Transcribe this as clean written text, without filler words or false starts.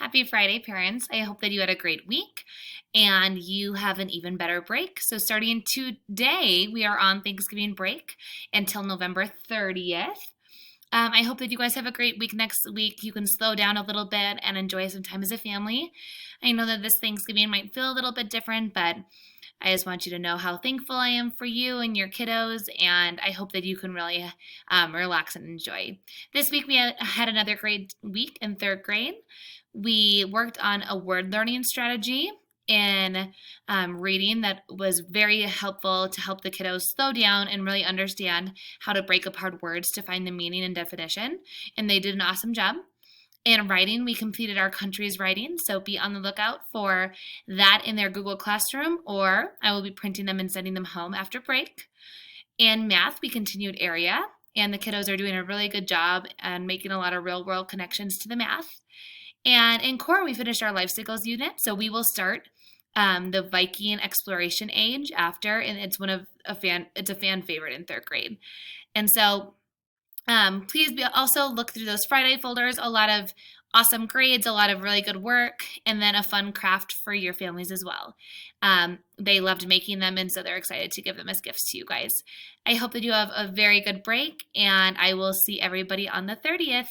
Happy Friday, parents. I hope that you had a great week and you have an even better break. So, starting today, we are on Thanksgiving break until November 30th. I hope that you guys have a great week next week. You can slow down a little bit and enjoy some time as a family. I know that this Thanksgiving might feel a little bit different, but I just want you to know how thankful I am for you and your kiddos, and I hope that you can really relax and enjoy. This week we had another great week in third grade. We worked on a word learning strategy in reading that was very helpful to help the kiddos slow down and really understand how to break apart words to find the meaning and definition, and they did an awesome job. In writing, we completed our country's writing, so be on the lookout for that in their Google Classroom, or I will be printing them and sending them home after break. In math, we continued area, and the kiddos are doing a really good job and making a lot of real-world connections to the math. And in core, we finished our life cycles unit, so we will start the Viking exploration age after, and it's a fan favorite in third grade. And so please also look through those Friday folders. A lot of awesome grades, a lot of really good work, and then a fun craft for your families as well. They loved making them, and so they're excited to give them as gifts to you guys. I hope that you have a very good break, and I will see everybody on the 30th.